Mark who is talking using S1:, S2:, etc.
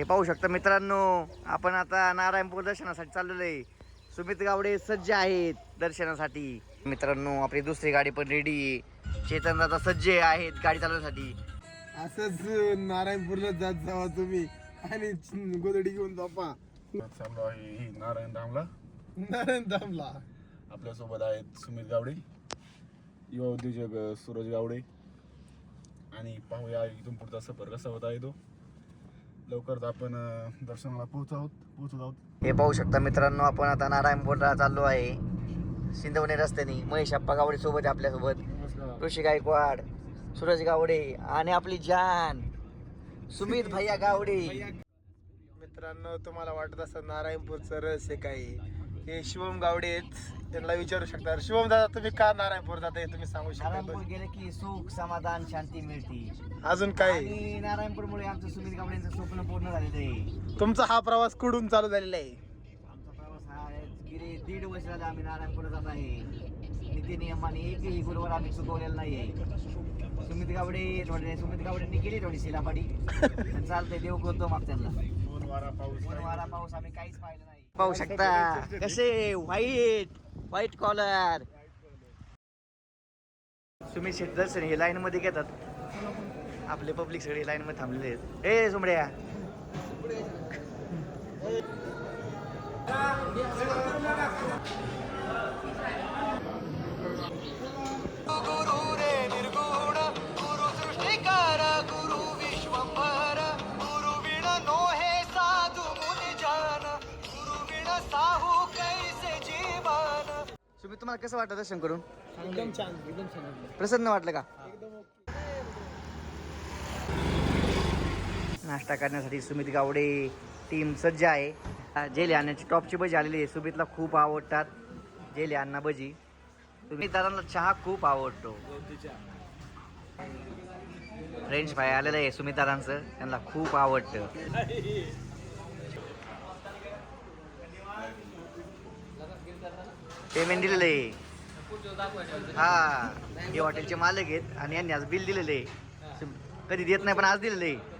S1: हे पाहू शकता मित्रांनो, आपण आता नारायणपूर दर्शनासाठी चाललेलो आहे. सुमित गावडे सज्ज आहेत दर्शनासाठी. मित्रांनो आपली दुसरी गाडी पण रेडी आहे. चेतन दादा सज्ज आहेत गाडी चालवण्यासाठी.
S2: असंच नारायणपूरला जात जावा तुम्ही आणि गोदडी घेऊन जापा.
S3: चाललो आहे नारायण धामला.
S2: नारायण धामला
S3: आपल्यासोबत आहेत सुमित गावडे, युवा उद्योजक सूरज गावडे. आणि पाहूया इथून पुढचा सफर कसा होता आहे तो. लवकरच आपण दर्शनाला पोहोचत आहोत.
S1: हे पाहू शकता मित्रांनो, आपण आता नारायणपूरला चाललो आहे सिंधवणे रस्त्याने. महेश अप्पा गावडे सोबत आहे आपल्यासोबत, ऋषी गायकवाड, सूरज गावडे आणि आपली जान सुमित भैया गावडे.
S2: मित्रांनो, तुम्हाला वाटत असं नारायणपूरचं रहस्य काय हे शिवम गावडे आहेत, त्यांना विचारू शकता. शिवम दादा, तुम्ही का नारायणपूर जाता हे तुम्ही सांगू
S1: नारायणपूर
S2: शकता?
S1: गेले की सुख समाधान शांती मिळते.
S2: अजून काय
S1: आणि नारायणपूरमुळे आमचं सुमित गावडेंचं स्वप्न पूर्ण झालेलं आहे.
S2: तुमचा हा प्रवास कुठून चालू झालेला आहे?
S1: आमचा प्रवास हा गेले 1.5 वर्ष झाले आम्ही नारायणपूरला जात आहे. नीती नियमाने एकही गुरुवार आम्ही चुकवलेला नाहीये. सुमित गावडेंनी केली थोडी शिलापाडी. चालतंय, देव करतो मग त्यांना. वारा पाऊस आम्ही काहीच पाहिलं नाही. पाहू शकता कसे व्हाईट कॉलर सुमित शेठ दर्शन हे लाईन मध्ये घेतात. आपले पब्लिक सगळे लाईन मध्ये थांबलेले आहेत. ए सुमड्या,
S4: गुरु रे निर्गुण गुरु सृष्टिकार गुरु विश्वंभर गुरु विण नोहे साधु मुनि जान गुरु विण साहू कैसे जीवन.
S1: सुमित तुम्हाला कसं वाटलं दर्शन करून?
S2: एकदम छान
S1: प्रसन्न वाटलं का? नाश्ता करण्यासाठी सुमित गावडे टीम सज्ज आहे. जेली आणण्याची टॉपची भजी आलेली आहे. सुमितला खूप आवडतात जेली अण्णा भजी. सुमित दादांना चहा खूप आवडतो. फ्रेंच फ्राय आलेलं आहे सुमित दादांचं, त्यांना खूप आवडतं. पेमेंट दिलेलं आहे. हा, हे हॉटेलचे मालक आहेत आणि यांनी आज बिल दिलेलं आहे. कधी देत नाही पण आज दिलेलं आहे.